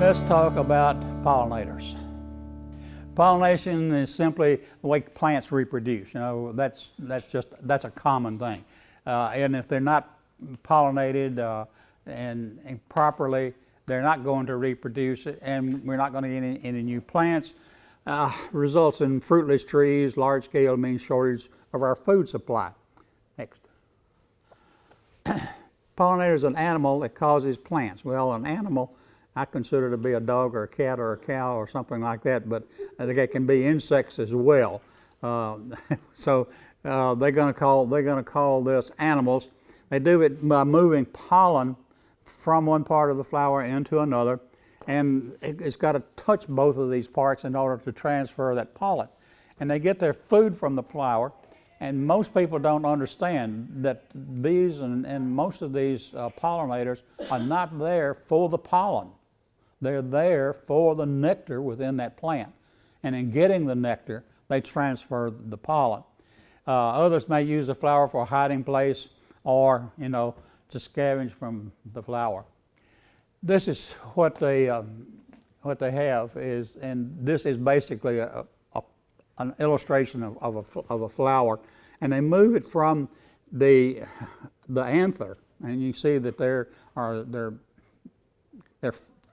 Let's talk about pollinators. Pollination is simply the way plants reproduce. You know, that's a common thing. And if they're not pollinated and properly, they're not going to reproduce, and we're not going to get any new plants. Results in fruitless trees. Large scale means shortage of our food supply. Next. Pollinator is an animal that causes plants. Well, an animal I consider to be a dog or a cat or a cow or something like that, but they can be insects as well. So they're going to call this animals. They do it by moving pollen from one part of the flower into another, and it's got to touch both of these parts in order to transfer that pollen. And they get their food from the flower, and most people don't understand that bees and most of these pollinators are not there for the pollen. They're there for the nectar within that plant. And in getting the nectar, they transfer the pollen. Others may use the flower for a hiding place or, to scavenge from the flower. This is what they have is, and this is basically an illustration of a flower. And they move it from the anther, and you see that there are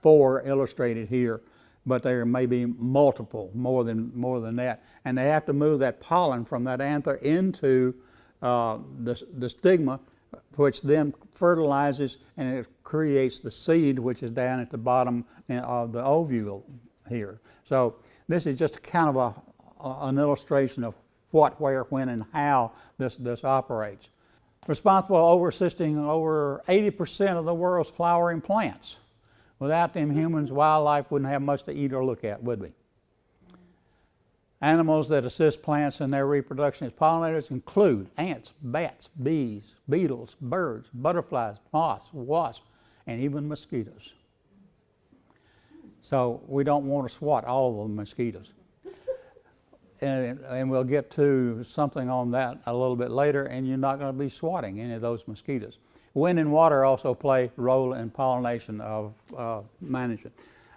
four illustrated here, but there may be multiple, more than that. And they have to move that pollen from that anther into the stigma, which then fertilizes and it creates the seed, which is down at the bottom of the ovule here. So this is just kind of an illustration of what, where, when, and how this operates. Responsible for assisting over 80% of the world's flowering plants. Without them, humans, wildlife wouldn't have much to eat or look at, would we? Animals that assist plants in their reproduction as pollinators include ants, bats, bees, beetles, birds, butterflies, moths, wasps, and even mosquitoes. So we don't want to swat all of the mosquitoes. And we'll get to something on that a little bit later, and you're not going to be swatting any of those mosquitoes. Wind and water also play a role in pollination of management.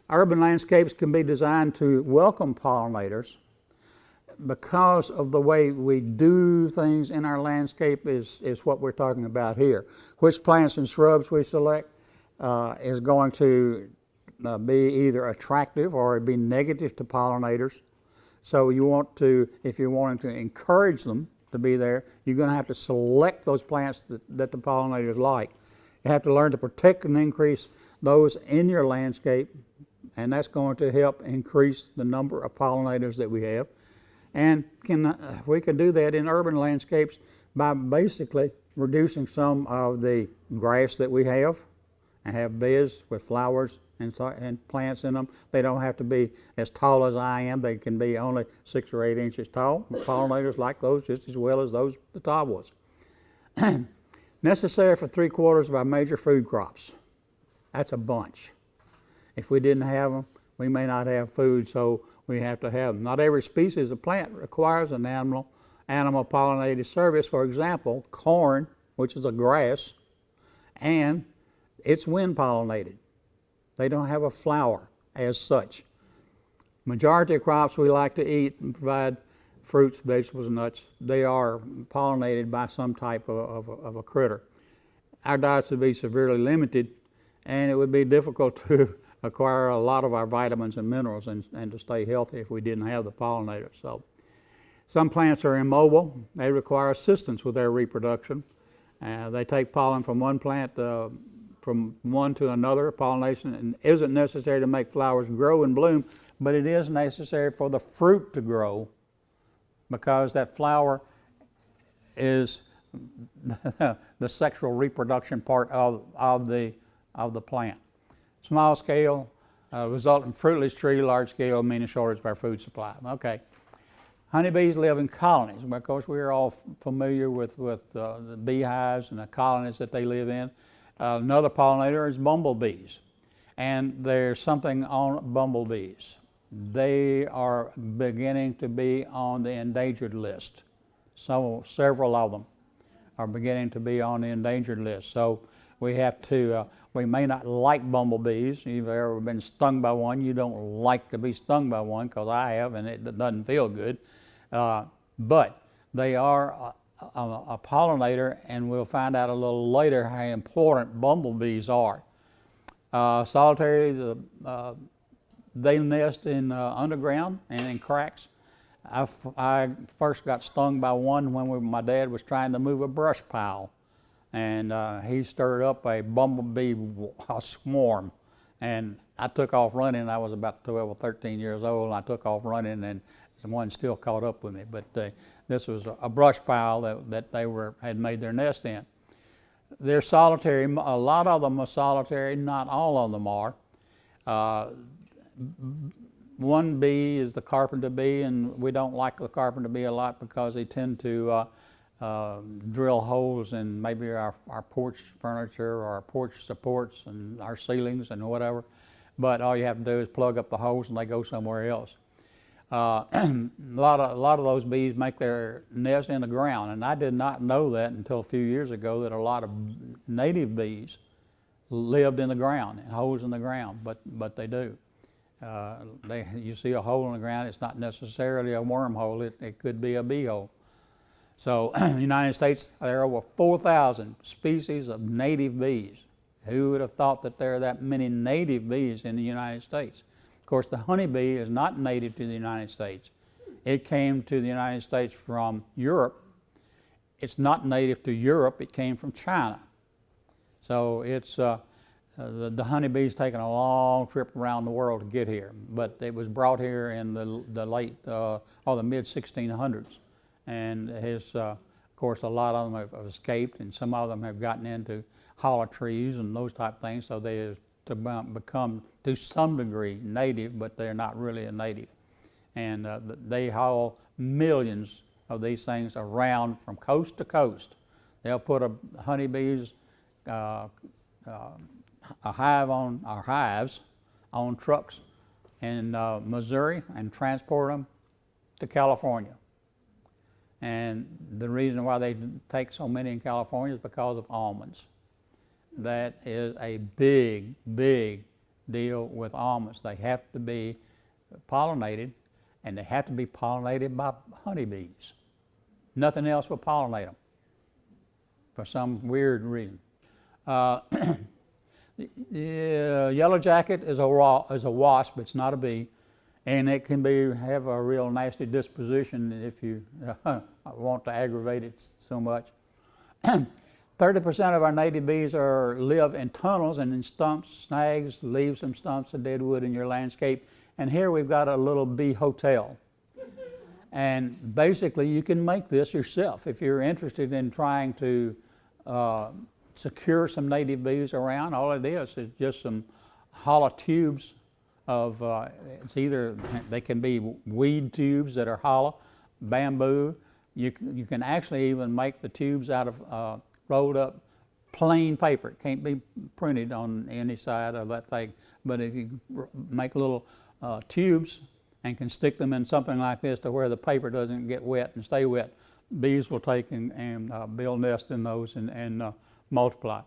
Urban landscapes can be designed to welcome pollinators because of the way we do things in our landscape is what we're talking about here. Which plants and shrubs we select is going to be either attractive or be negative to pollinators. So you want to, if you're wanting to encourage them to be there, you're going to have to select those plants that the pollinators like. You have to learn to protect and increase those in your landscape, and that's going to help increase the number of pollinators that we have. And we can do that in urban landscapes by basically reducing some of the grass that we have and have beds with flowers and plants in them. They don't have to be as tall as I am. They can be only 6 or 8 inches tall. Pollinators like those just as well as the tall ones. Necessary for 3/4 of our major food crops. That's a bunch. If we didn't have them, we may not have food, so we have to have them. Not every species of plant requires an animal pollinated service. For example, corn, which is a grass, and it's wind pollinated. They don't have a flower as such. Majority of crops we like to eat and provide fruits, vegetables, nuts, they are pollinated by some type of a critter. Our diets would be severely limited, and it would be difficult to acquire a lot of our vitamins and minerals and to stay healthy if we didn't have the pollinators. So some plants are immobile. They require assistance with their reproduction. They take pollen from one plant from one to another. Pollination isn't necessary to make flowers grow and bloom, but it is necessary for the fruit to grow, because that flower is the sexual reproduction part of the plant. Small scale result in fruitless tree, large scale meaning shortage of our food supply. Okay. Honeybees live in colonies. Of course, we're all familiar with the beehives and the colonies that they live in. Another pollinator is bumblebees, and there's something on bumblebees. They are beginning to be on the endangered list. Several of them are beginning to be on the endangered list. So We have to, we may not like bumblebees. If you've ever been stung by one, you don't like to be stung by one, because I have, and it doesn't feel good. But they are a pollinator, and we'll find out a little later how important bumblebees are. Solitary, they nest in underground and in cracks. I first got stung by one when my dad was trying to move a brush pile, and he stirred up a bumblebee swarm, and I took off running. I was about 12 or 13 years old, and I took off running, and one still caught up with me. But this was a brush pile that they had made their nest in. They're solitary. A lot of them are solitary. Not all of them are. One bee is the carpenter bee, and we don't like the carpenter bee a lot because they tend to drill holes in maybe our porch furniture or our porch supports and our ceilings and whatever. But all you have to do is plug up the holes and they go somewhere else. A lot of those bees make their nest in the ground, and I did not know that until a few years ago, that a lot of native bees lived in the ground, in holes in the ground, but they do. You see a hole in the ground, it's not necessarily a wormhole, it could be a bee hole. So in the United States, there are over 4,000 species of native bees. Who would have thought that there are that many native bees in the United States? Of course, the honeybee is not native to the United States. It came to the United States from Europe. It's not native to Europe, it came from China. So it's the honeybee's taken a long trip around the world to get here, but it was brought here in the late or the mid 1600s, and of course a lot of them have escaped, and some of them have gotten into hollow trees and those type of things, so they have to become to some degree native, but they're not really a native. And they haul millions of these things around from coast to coast. They'll put a honeybees hives on trucks in Missouri and transport them to California. And the reason why they take so many in California is because of almonds. That is a big, big deal with almonds. They have to be pollinated, and they have to be pollinated by honeybees. Nothing else will pollinate them for some weird reason. Yellow jacket is a wasp. It's not a bee, and it can have a real nasty disposition if you want to aggravate it so much. 30% of our native bees live in tunnels and in stumps, snags, leaves, and stumps of dead wood in your landscape. And here we've got a little bee hotel. And basically you can make this yourself if you're interested in trying to secure some native bees around. All it is just some hollow tubes of, they can be weed tubes that are hollow, bamboo. You can actually even make the tubes out of rolled up plain paper. It can't be printed on any side of that thing, but if you make little tubes and can stick them in something like this to where the paper doesn't get wet and stay wet, bees will take and build nests in those and multiply.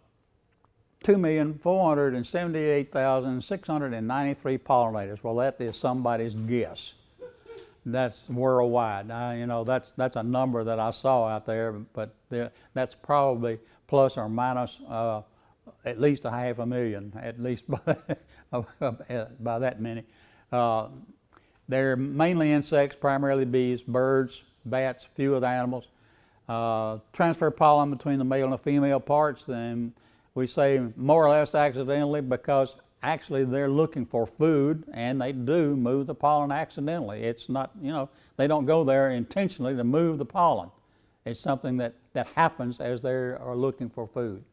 2,478,693 pollinators. Well, that is somebody's guess. That's worldwide. That's a number that I saw out there, but that's probably plus or minus at least 500,000, at least by that many. They're mainly insects, primarily bees, birds, bats, few other animals. Transfer pollen between the male and the female parts, and we say more or less accidentally because actually they're looking for food, and they do move the pollen accidentally. It's not, they don't go there intentionally to move the pollen. It's something that happens as they are looking for food.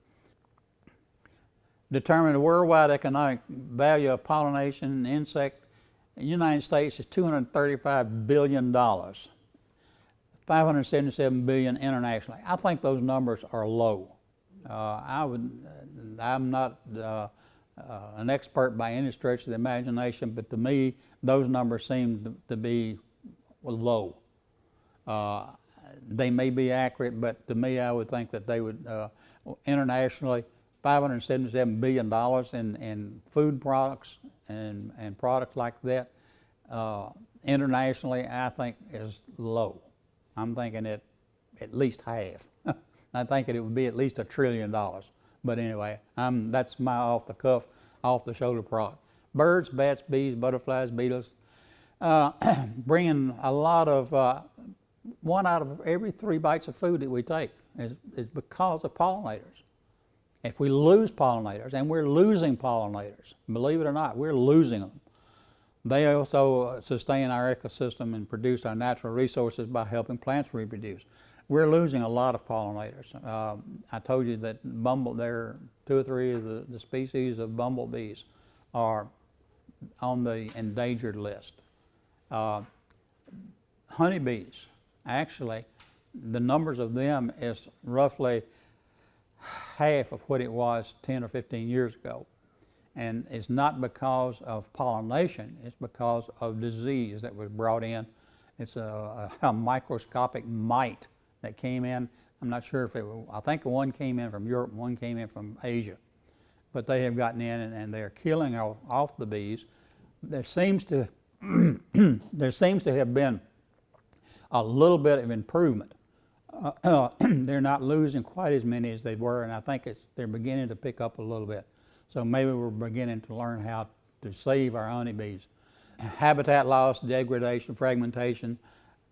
Determine the worldwide economic value of pollination insect in the United States is $235 billion, 577 billion internationally. I think those numbers are low. I'm not an expert by any stretch of the imagination, but to me, those numbers seem to be low. They may be accurate, but to me, I would think that they would internationally $577 billion in food products and products like that. Internationally, I think is low. I'm thinking it at least half. I think it would be at least $1 trillion. But anyway, that's my off-the-cuff, off-the-shoulder product. Birds, bats, bees, butterflies, beetles, bringing a lot of, 1 out of every 3 bites of food that we take is because of pollinators. If we lose pollinators, and we're losing pollinators, believe it or not, we're losing them. They also sustain our ecosystem and produce our natural resources by helping plants reproduce. We're losing a lot of pollinators. I told you that there are 2 or 3 of the species of bumblebees are on the endangered list. Honeybees, actually, the numbers of them is roughly half of what it was 10 or 15 years ago. And it's not because of pollination, it's because of disease that was brought in. It's a microscopic mite that came in. I'm not sure if I think one came in from Europe, one came in from Asia. But they have gotten in and they're killing off the bees. There seems to have been a little bit of improvement. They're not losing quite as many as they were, and I think they're beginning to pick up a little bit. So maybe we're beginning to learn how to save our honeybees. Habitat loss, degradation, fragmentation,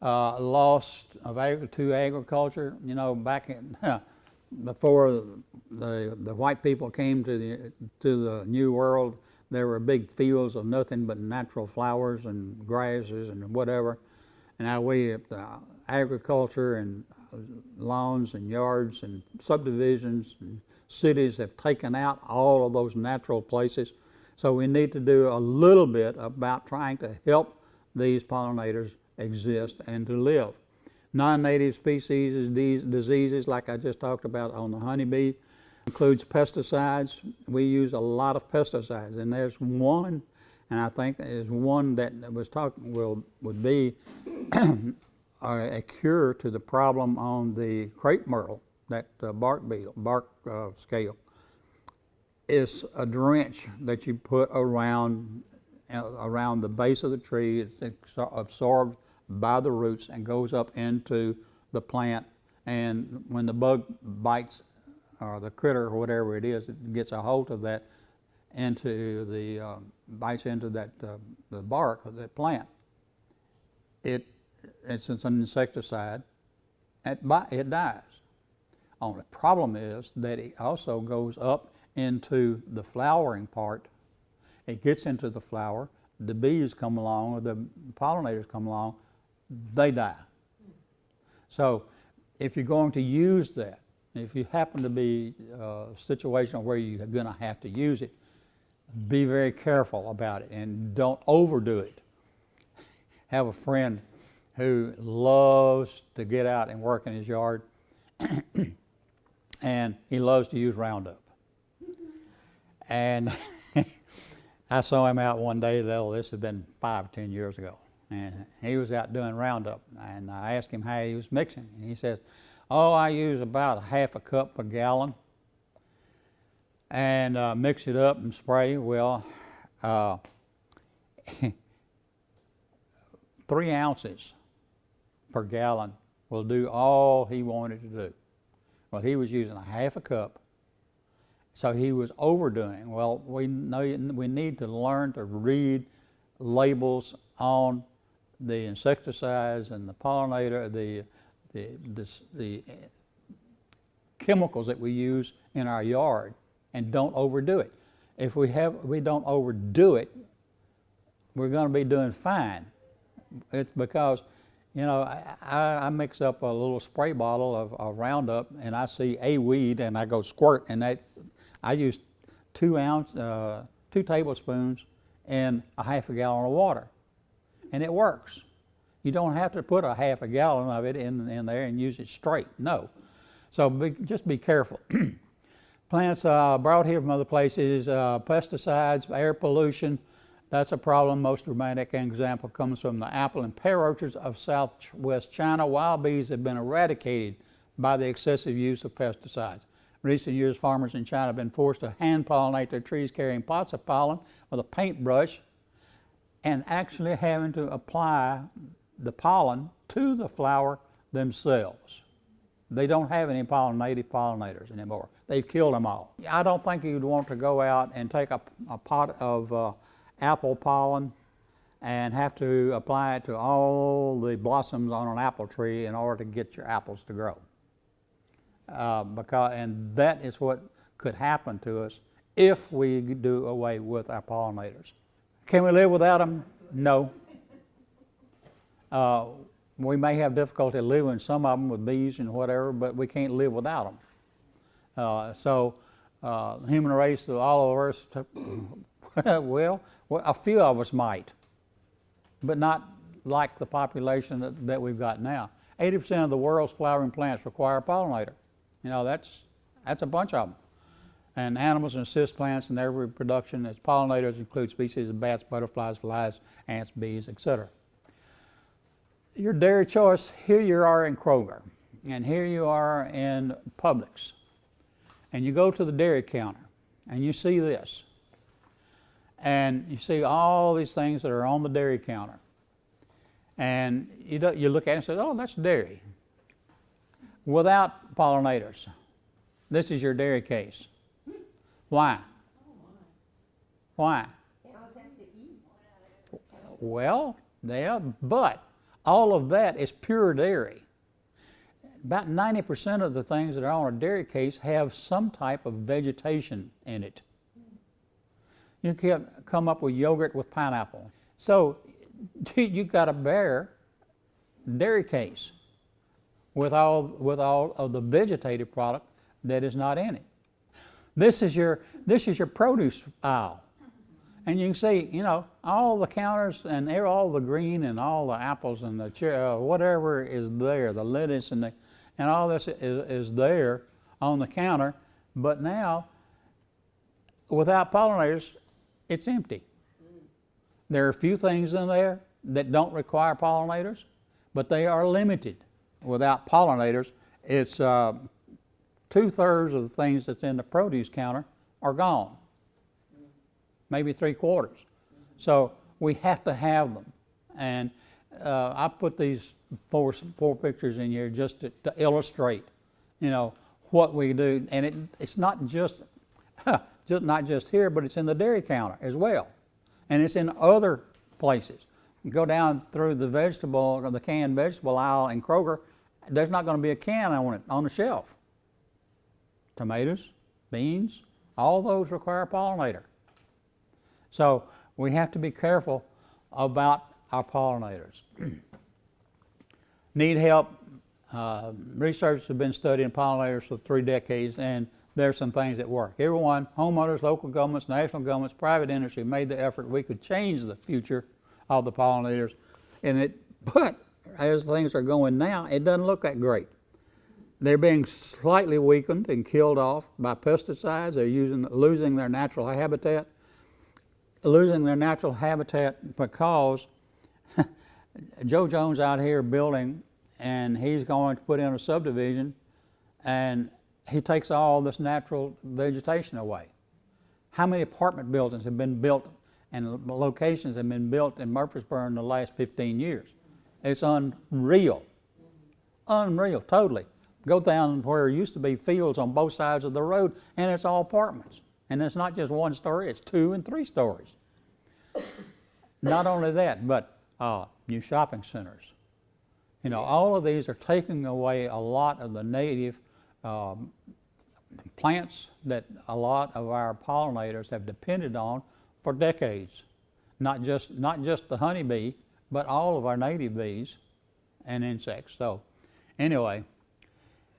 loss to agriculture. You know, back before the white people came to the New World, there were big fields of nothing but natural flowers and grasses and whatever. And now agriculture and lawns and yards and subdivisions and cities have taken out all of those natural places. So we need to do a little bit about trying to help these pollinators exist and to live. Non-native species diseases, like I just talked about on the honeybee, includes pesticides. We use a lot of pesticides, and there's one, and I think there's one that would be a cure to the problem on the crepe myrtle, that bark scale. Is a drench that you put around the base of the tree. It's absorbed by the roots and goes up into the plant, and when the bug bites, or the critter or whatever it is, it gets a hold of that bites into the bark of that plant. It's an insecticide. It dies. Only problem is that it also goes up into the flowering part. It gets into the flower. The bees come along, or the pollinators come along, they die. So if you're going to use that, if you happen to be a situation where you're going to have to use it, be very careful about it and don't overdo it. Have a friend who loves to get out and work in his yard, and he loves to use Roundup. And I saw him out one day, though, this had been 5 or 10 years ago, and he was out doing Roundup, and I asked him how he was mixing, and he says, "Oh, I use about 1/2 cup per gallon, and mix it up and spray." Well, 3 ounces per gallon will do all he wanted to do. Well, he was using 1/2 cup, so he was overdoing. Well, we need to learn to read labels on the insecticides and the pollinator, the chemicals that we use in our yard, and don't overdo it. If we don't overdo it, we're going to be doing fine. It's because, you know, I mix up a little spray bottle of Roundup, and I see a weed, and I go squirt, and I use 2 tablespoons in 1/2 gallon of water, and it works. You don't have to put 1/2 gallon of it in there and use it straight. No. So just be careful. Plants brought here from other places, pesticides, air pollution. That's a problem. Most dramatic example comes from the apple and pear orchards of southwest China. Wild bees have been eradicated by the excessive use of pesticides. Recent years, farmers in China have been forced to hand pollinate their trees carrying pots of pollen with a paintbrush and actually having to apply the pollen to the flower themselves. They don't have any native pollinators anymore. They've killed them all. I don't think you'd want to go out and take a pot of apple pollen and have to apply it to all the blossoms on an apple tree in order to get your apples to grow. And that is what could happen to us if we do away with our pollinators. Can we live without them? No. We may have difficulty living some of them with bees and whatever, but we can't live without them. The human race, all of us, well, a few of us might, but not like the population that we've got now. 80% of the world's flowering plants require a pollinator. You know, that's a bunch of them. And animals and assist plants in their reproduction as pollinators include species of bats, butterflies, flies, ants, bees, etc. Your dairy choice, here you are in Kroger, and here you are in Publix, and you go to the dairy counter, and you see this, and you see all these things that are on the dairy counter, and you look at it and say, oh, that's dairy. Without pollinators, this is your dairy case. Why? Why? Well, yeah, but all of that is pure dairy. About 90% of the things that are on a dairy case have some type of vegetation in it. You can come up with yogurt with pineapple. So you've got a bare dairy case with all of the vegetative product that is not in it. This is your produce aisle. And you can see, you know, all the counters and all the green and all the apples and the whatever is there, the lettuce and all this is there on the counter. But now, without pollinators, it's empty. There are a few things in there that don't require pollinators, but they are limited. Without pollinators, it's 2/3 of the things that's in the produce counter are gone. Maybe 3/4. So we have to have them. And I put these four pictures in here just to illustrate, you know, what we do. And it's not just not just here, but it's in the dairy counter as well. And it's in other places. You go down through the canned vegetable aisle in Kroger, there's not going to be a can on it on the shelf. Tomatoes, beans, all those require a pollinator. So we have to be careful about our pollinators. Need help? Researchers have been studying pollinators for 3 decades, and there's some things that work. Everyone, homeowners, local governments, national governments, private industry made the effort. We could change the future of the pollinators, but as things are going now, it doesn't look that great. They're being slightly weakened and killed off by pesticides. They're losing their natural habitat. Losing their natural habitat because Joe Jones out here building, and he's going to put in a subdivision, and he takes all this natural vegetation away. How many apartment buildings have been built and locations have been built in Murfreesboro in the last 15 years? It's unreal. Unreal, totally. Go down where there used to be fields on both sides of the road, and it's all apartments. And it's not just 1 story, it's 2 and 3 stories. Not only that, but new shopping centers. You know, all of these are taking away a lot of the native plants that a lot of our pollinators have depended on for decades. Not just the honeybee, but all of our native bees and insects. So anyway,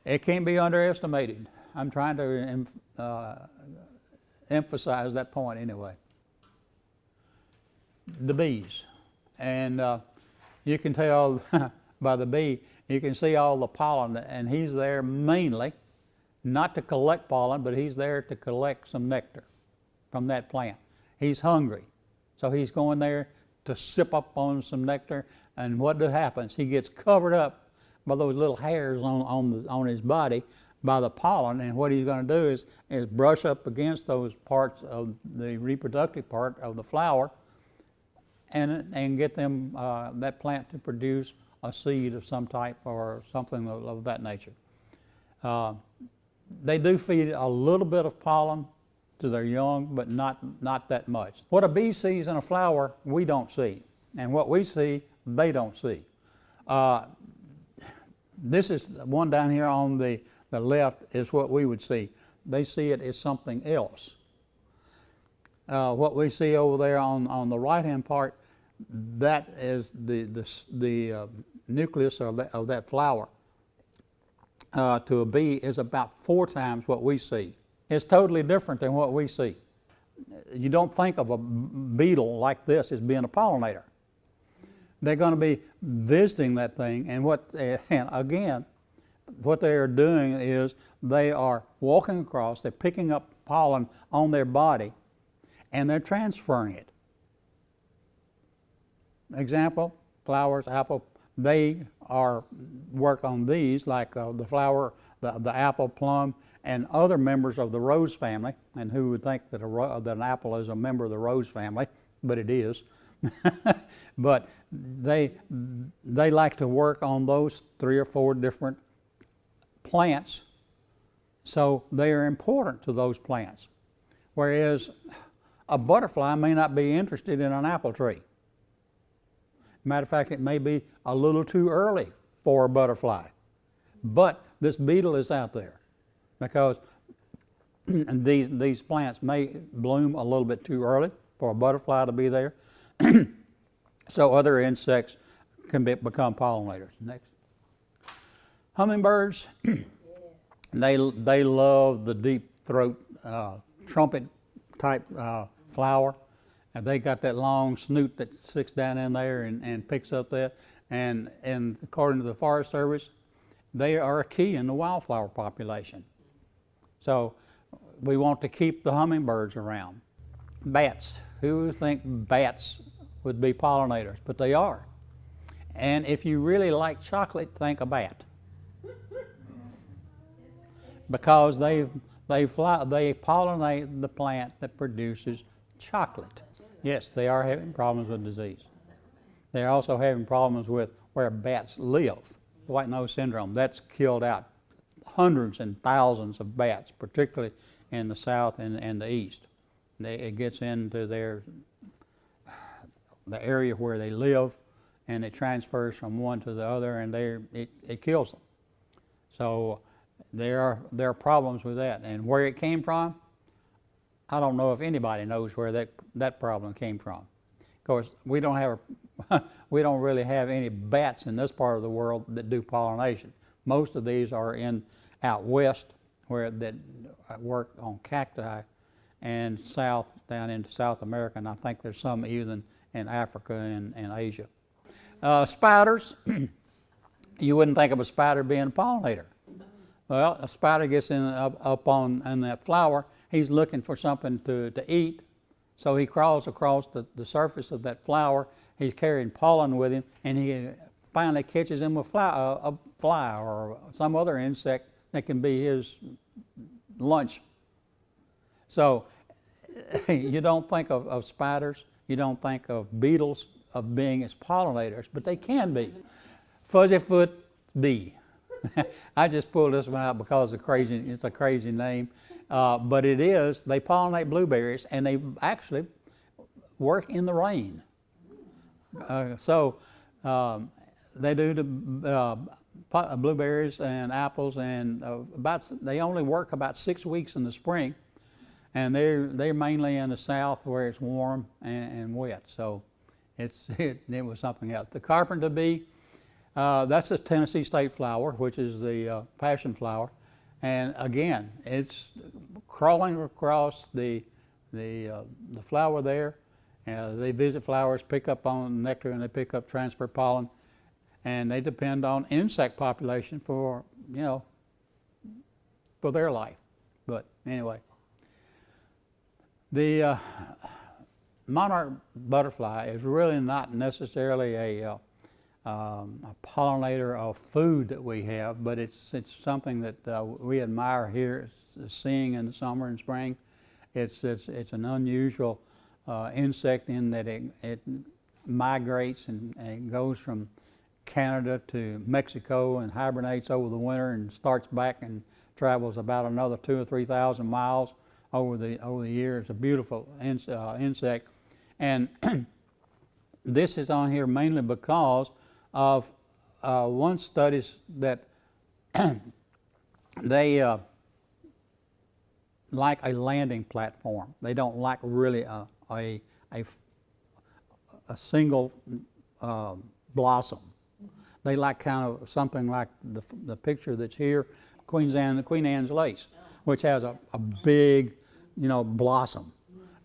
it can't be underestimated. I'm trying to emphasize that point anyway. The bees, and you can tell by the bee, you can see all the pollen, and he's there mainly not to collect pollen, but he's there to collect some nectar from that plant. He's hungry, so he's going there to sip up on some nectar, and what happens? He gets covered up by those little hairs on his body by the pollen, and what he's going to do is brush up against those parts of the reproductive part of the flower, and get them that plant to produce a seed of some type or something of that nature. They do feed a little bit of pollen to their young, but not that much. What a bee sees in a flower, we don't see, and what we see, they don't see. This is one down here on the left is what we would see. They see it as something else. What we see over there on the right-hand part, that is the nucleus of that flower. To a bee is about 4 times what we see. It's totally different than what we see. You don't think of a beetle like this as being a pollinator. They're going to be visiting that thing, and again, what they are doing is they are walking across, they're picking up pollen on their body, and they're transferring it. Example, flowers, apple, they work on these like the flower, the apple, plum, and other members of the rose family. And who would think that an apple is a member of the rose family? But it is. But they like to work on those 3 or 4 different plants, so they are important to those plants. Whereas a butterfly may not be interested in an apple tree. Matter of fact, it may be a little too early for a butterfly. But this beetle is out there because these plants may bloom a little bit too early for a butterfly to be there. So other insects can become pollinators. Next. Hummingbirds, they love the deep throat trumpet type flower. And they got that long snoot that sticks down in there and picks up that. And according to the Forest Service, they are a key in the wildflower population. So we want to keep the hummingbirds around. Bats. Who would think bats would be pollinators? But they are. And if you really like chocolate, think a bat. Because they pollinate the plant that produces chocolate. Yes, they are having problems with disease. They're also having problems with where bats live. White nose syndrome, that's killed out hundreds and thousands of bats, particularly in the south and the east. It gets into the area where they live, and it transfers from one to the other, and it kills them. So there are problems with that. And where it came from, I don't know if anybody knows where that problem came from. Of course, we don't really have any bats in this part of the world that do pollination. Most of these are out west that work on cacti, and south down into South America, and I think there's some even in Africa and Asia. Spiders, you wouldn't think of a spider being a pollinator. Well, a spider gets up on that flower. He's looking for something to eat, so he crawls across the surface of that flower. He's carrying pollen with him, and he finally catches him a fly or some other insect that can be his lunch. So you don't think of spiders, you don't think of beetles of being as pollinators, but they can be. Fuzzyfoot bee. I just pulled this one out because it's a crazy name. But it is, they pollinate blueberries, and they actually work in the rain. They do the blueberries and apples, and they only work about 6 weeks in the spring, and they're mainly in the south where it's warm and wet. So it was something else. The carpenter bee, that's the Tennessee state flower, which is the passion flower. And again, it's crawling across the flower there. They visit flowers, pick up on nectar, and they pick up transfer pollen. And they depend on insect population for their life. But anyway, the monarch butterfly is really not necessarily a pollinator of food that we have, but it's something that we admire here, seeing in the summer and spring. It's an unusual insect in that it migrates and it goes from Canada to Mexico and hibernates over the winter and starts back and travels about another 2,000 or 3,000 miles over the year. It's a beautiful insect, and this is on here mainly because of one studies that they like a landing platform. They don't like really a single blossom. They like kind of something like the picture that's here, Queen Anne's lace, which has a big, blossom.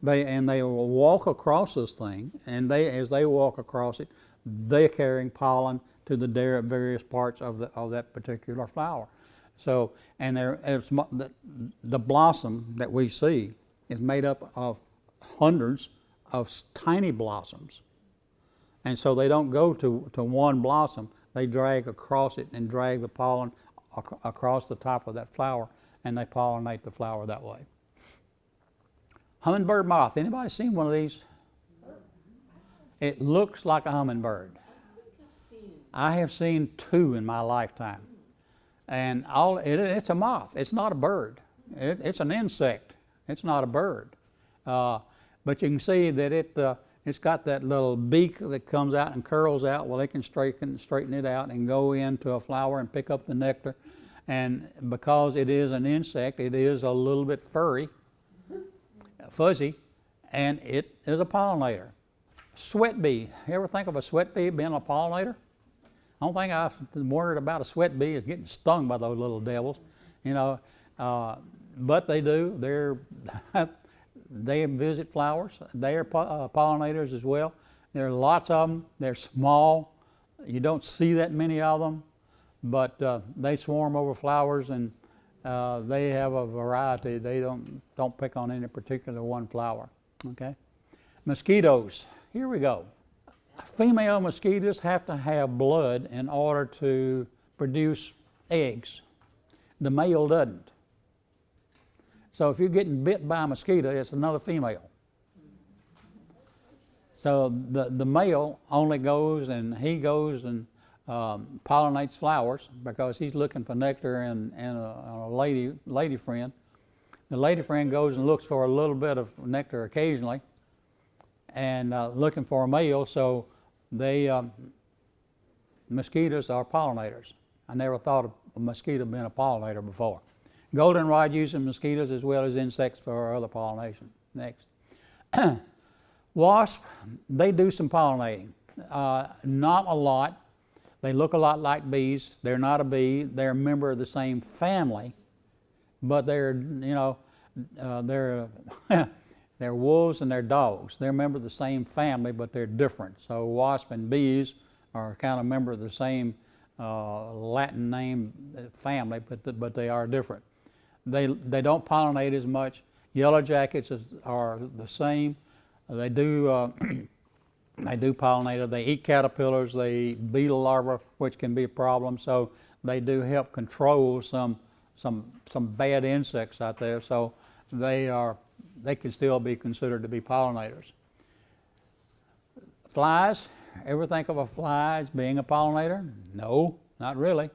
They will walk across this thing, and as they walk across it, they're carrying pollen to the various parts of that particular flower. So, and the blossom that we see is made up of hundreds of tiny blossoms. And so they don't go to one blossom. They drag across it and drag the pollen across the top of that flower, and they pollinate the flower that way. Hummingbird moth. Anybody seen one of these? It looks like a hummingbird. I have seen two in my lifetime. And it's a moth. It's not a bird. It's an insect. It's not a bird. But you can see that it's got that little beak that comes out and curls out. Well, it can straighten it out and go into a flower and pick up the nectar. And because it is an insect, it is a little bit furry, fuzzy, and it is a pollinator. Sweat bee. You ever think of a sweat bee being a pollinator? The only thing I've worried about a sweat bee is getting stung by those little devils, but they do. They visit flowers. They are pollinators as well. There are lots of them. They're small. You don't see that many of them, but they swarm over flowers, and they have a variety. They don't pick on any particular one flower. Okay, mosquitoes. Here we go. Female mosquitoes have to have blood in order to produce eggs. The male doesn't. So if you're getting bit by a mosquito, it's another female. So the male only goes and pollinates flowers because he's looking for nectar and a lady friend. The lady friend goes and looks for a little bit of nectar occasionally, and looking for a male. So mosquitoes are pollinators. I never thought of a mosquito being a pollinator before. Goldenrod using mosquitoes as well as insects for other pollination. Next. Wasp, they do some pollinating. Not a lot. They look a lot like bees. They're not a bee. They're a member of the same family, but they're wolves and they're dogs. They're a member of the same family, but they're different. So wasp and bees are kind of a member of the same Latin name family, but they are different. They don't pollinate as much. Yellow jackets are the same. They do pollinate. They eat caterpillars. They eat beetle larvae, which can be a problem. So they do help control some bad insects out there. So they can still be considered to be pollinators. Flies. Ever think of a fly as being a pollinator? No, not really.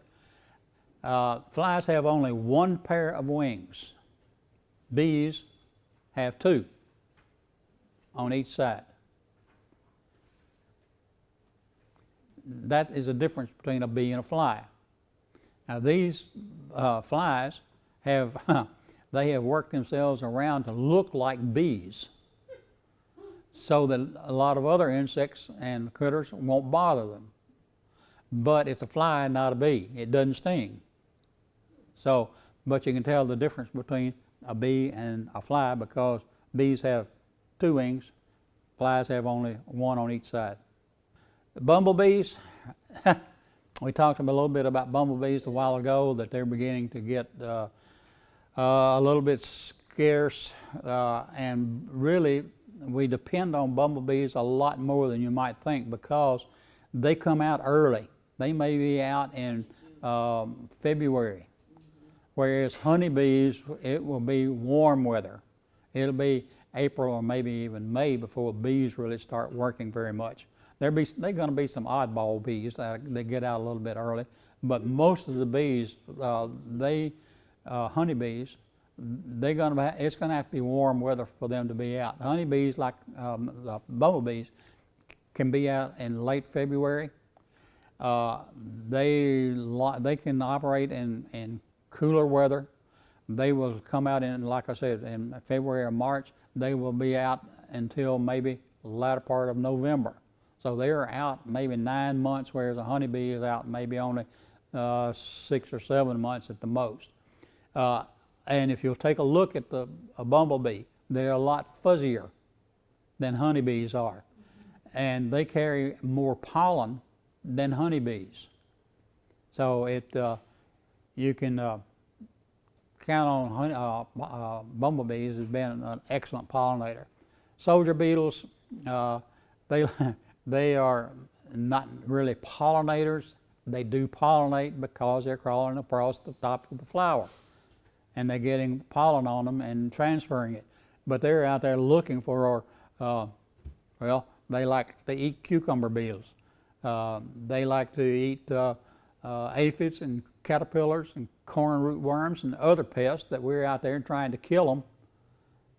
Flies have only one pair of wings. Bees have two on each side. That is a difference between a bee and a fly. Now these flies have worked themselves around to look like bees, so that a lot of other insects and critters won't bother them. But it's a fly, not a bee. It doesn't sting. So, but you can tell the difference between a bee and a fly because bees have two wings, flies have only one on each side. Bumblebees, we talked a little bit about bumblebees a while ago, that they're beginning to get a little bit scarce, and really we depend on bumblebees a lot more than you might think because they come out early. They may be out in February. Whereas honeybees, it will be warm weather. It'll be April or maybe even May before bees really start working very much. They're going to be some oddball bees that they get out a little bit early, but most of the bees, honeybees, it's going to have to be warm weather for them to be out. Honeybees, like the bumblebees, can be out in late February. They can operate in cooler weather. They will come out in, like I said, in February or March. They will be out until maybe the latter part of November. So they're out maybe 9 months, whereas a honeybee is out maybe only 6 or 7 months at the most. And if you'll take a look at a bumblebee, they're a lot fuzzier than honeybees are. And they carry more pollen than honeybees. So you can count on bumblebees as being an excellent pollinator. Soldier beetles, they are not really pollinators. They do pollinate because they're crawling across the top of the flower, and they're getting pollen on them and transferring it. But they're out there looking for, well, they like to eat cucumber beetles. They like to eat aphids and caterpillars and corn rootworms and other pests that we're out there trying to kill them.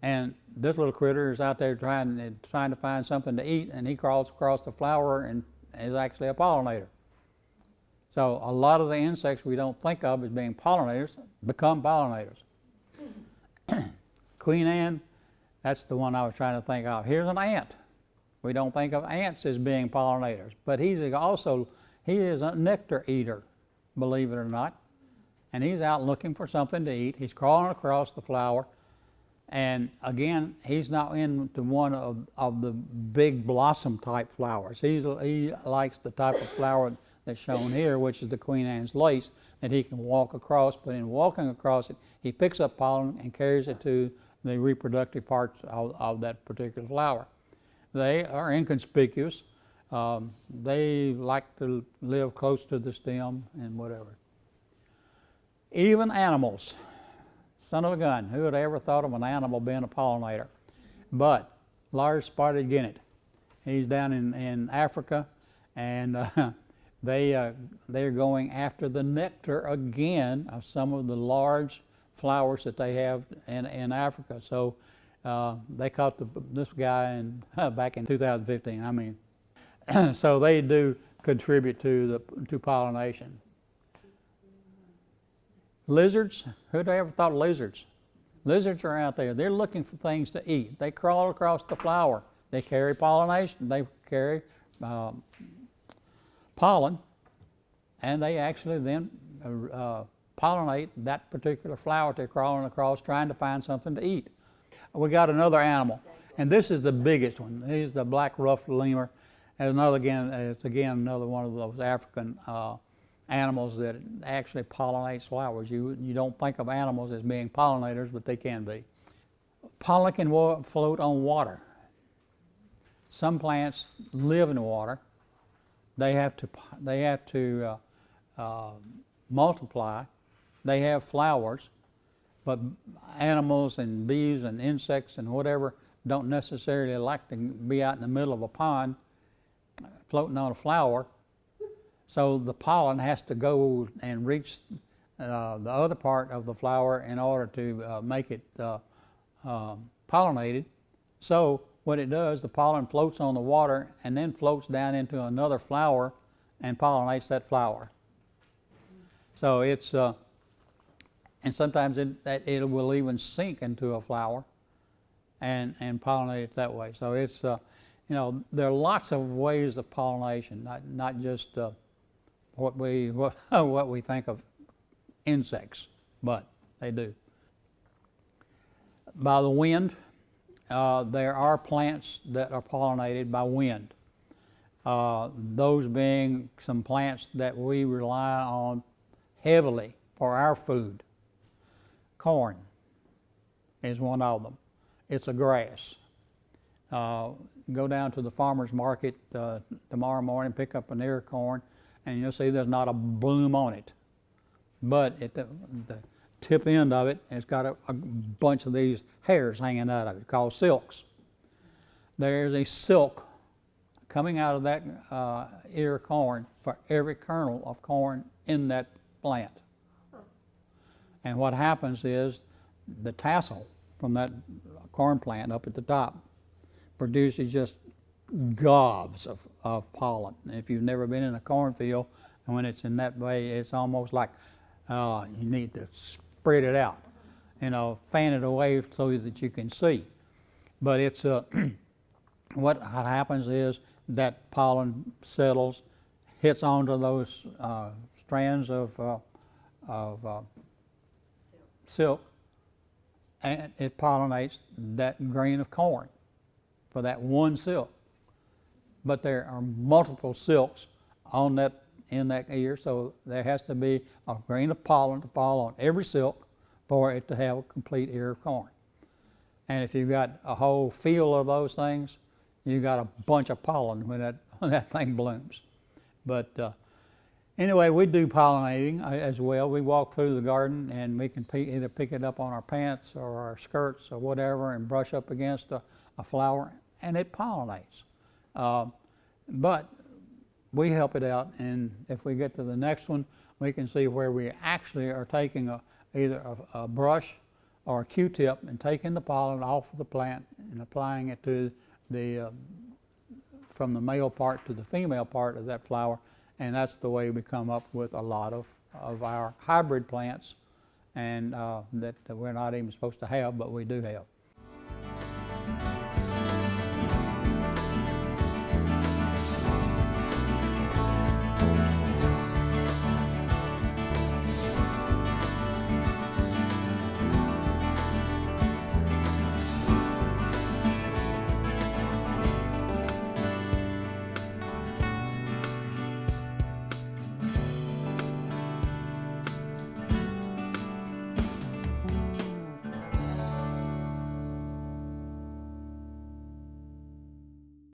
And this little critter is out there trying to find something to eat, and he crawls across the flower and is actually a pollinator. So a lot of the insects we don't think of as being pollinators become pollinators. Queen Anne, that's the one I was trying to think of. Here's an ant. We don't think of ants as being pollinators, but he is a nectar eater, believe it or not. And he's out looking for something to eat. He's crawling across the flower. And again, he's not into one of the big blossom type flowers. He likes the type of flower that's shown here, which is the Queen Anne's lace, that he can walk across. But in walking across it, he picks up pollen and carries it to the reproductive parts of that particular flower. They are inconspicuous. They like to live close to the stem and whatever. Even animals. Son of a gun, who would have ever thought of an animal being a pollinator? But large spotted guinea, he's down in Africa, and they're going after the nectar again of some of the large flowers that they have in Africa. So they caught this guy back in 2015. I mean, so they do contribute to pollination. Lizards, who'd ever thought of lizards? Lizards are out there. They're looking for things to eat. They crawl across the flower. They carry pollination. They carry pollen, and they actually then pollinate that particular flower they're crawling across, trying to find something to eat. We got another animal, and this is the biggest one. He's the black ruffed lemur. And it's again another one of those African animals that actually pollinates flowers. You don't think of animals as being pollinators, but they can be. Pollen can float on water. Some plants live in water. They have to multiply. They have flowers, but animals and bees and insects and whatever don't necessarily like to be out in the middle of a pond floating on a flower. So the pollen has to go and reach the other part of the flower in order to make it pollinated. So what it does, the pollen floats on the water and then floats down into another flower and pollinates that flower. So it's, and sometimes it will even sink into a flower and pollinate it that way. So it's, there are lots of ways of pollination, not just what we think of insects, but they do. By the wind, there are plants that are pollinated by wind. Those being some plants that we rely on heavily for our food. Corn is one of them. It's a grass. Go down to the farmer's market tomorrow morning, pick up an ear of corn, and you'll see there's not a bloom on it. But at the tip end of it, it's got a bunch of these hairs hanging out of it called silks. There's a silk coming out of that ear of corn for every kernel of corn in that plant. And what happens is the tassel from that corn plant up at the top produces just gobs of pollen. If you've never been in a cornfield, and when it's in that way, it's almost like you need to spread it out, fan it away so that you can see. But it's what happens is that pollen settles, hits onto those strands of silk, and it pollinates that grain of corn for that one silk. But there are multiple silks in that ear, so there has to be a grain of pollen to fall on every silk for it to have a complete ear of corn. And if you've got a whole field of those things, you've got a bunch of pollen when that thing blooms. But anyway, we do pollinating as well. We walk through the garden and we can either pick it up on our pants or our skirts or whatever and brush up against a flower, and it pollinates. But we help it out, and if we get to the next one, we can see where we actually are taking either a brush or a Q-tip and taking the pollen off of the plant and applying it to from the male part to the female part of that flower, and that's the way we come up with a lot of our hybrid plants, and that we're not even supposed to have, but we do have.